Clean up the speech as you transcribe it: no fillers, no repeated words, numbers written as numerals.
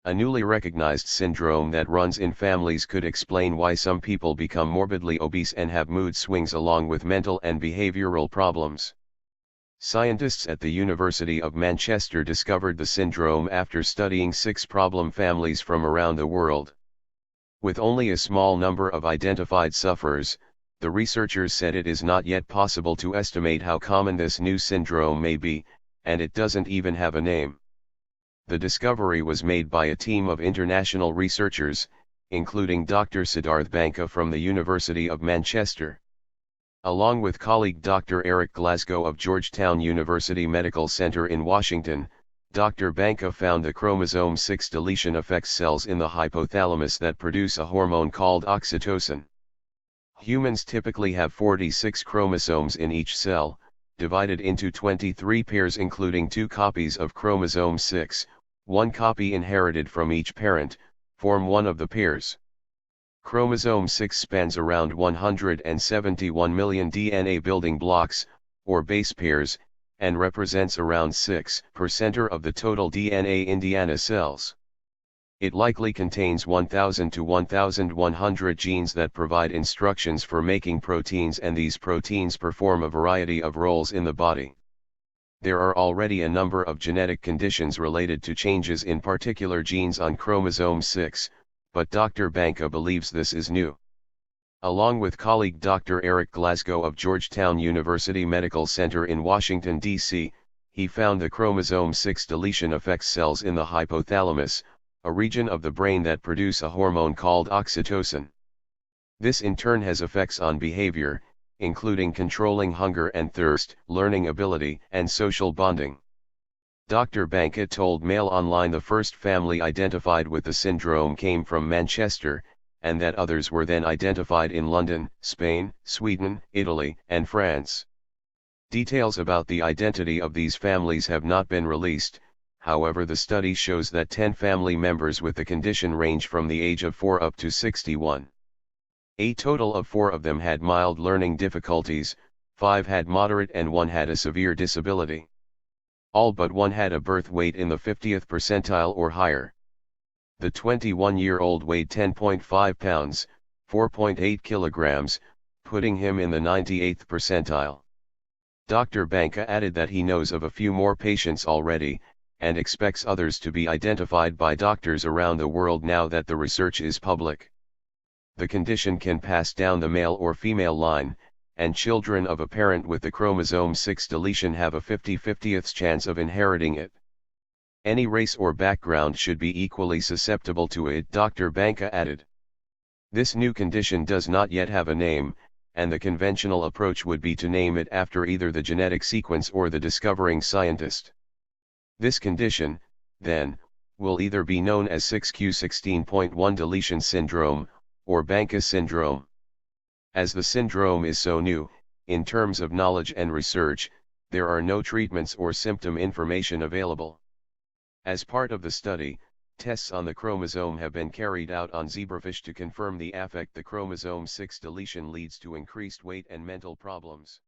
A newly recognized syndrome that runs in families could explain why some people become morbidly obese and have mood swings along with mental and behavioral problems. Scientists at the University of Manchester discovered the syndrome after studying 6 problem families from around the world. With only a small number of identified sufferers, the researchers said it is not yet possible to estimate how common this new syndrome may be, and it doesn't even have a name. The discovery was made by a team of international researchers, including Dr. Siddharth Banka from the University of Manchester. Along with colleague Dr. Eric Glasgow of Georgetown University Medical Center in Washington, Dr. Banka found the chromosome 6 deletion affects cells in the hypothalamus that produce a hormone called oxytocin. Humans typically have 46 chromosomes in each cell, divided into 23 pairs including 2 copies of chromosome 6, 1 copy inherited from each parent, form one of the pairs. Chromosome 6 spans around 171 million DNA building blocks, or base pairs, and represents around 6% of the total DNA in DNA cells. It likely contains 1,000 to 1,100 genes that provide instructions for making proteins, and these proteins perform a variety of roles in the body. There are already a number of genetic conditions related to changes in particular genes on chromosome 6, but Dr. Banka believes this is new. Along with colleague Dr. Eric Glasgow of Georgetown University Medical Center in Washington, D.C., he found the chromosome 6 deletion affects cells in the hypothalamus, a region of the brain that produce a hormone called oxytocin. This in turn has effects on behavior, including controlling hunger and thirst, learning ability, and social bonding. Dr. Banka told Mail Online the first family identified with the syndrome came from Manchester, and that others were then identified in London, Spain, Sweden, Italy, and France. Details about the identity of these families have not been released. However, the study shows that 10 family members with the condition range from the age of 4 up to 61. A total of 4 of them had mild learning difficulties, 5 had moderate and 1 had a severe disability. All but 1 had a birth weight in the 50th percentile or higher. The 21-year-old weighed 10.5 pounds, 4.8 kilograms, putting him in the 98th percentile. Dr. Banka added that he knows of a few more patients already, and expects others to be identified by doctors around the world now that the research is public. The condition can pass down the male or female line, and children of a parent with the chromosome 6 deletion have a 50/50th chance of inheriting it. Any race or background should be equally susceptible to it, Dr. Banka added. This new condition does not yet have a name, and the conventional approach would be to name it after either the genetic sequence or the discovering scientist. This condition, then, will either be known as 6q16.1 deletion syndrome, or Banka syndrome. As the syndrome is so new, in terms of knowledge and research, there are no treatments or symptom information available. As part of the study, tests on the chromosome have been carried out on zebrafish to confirm the affect the chromosome 6 deletion leads to increased weight and mental problems.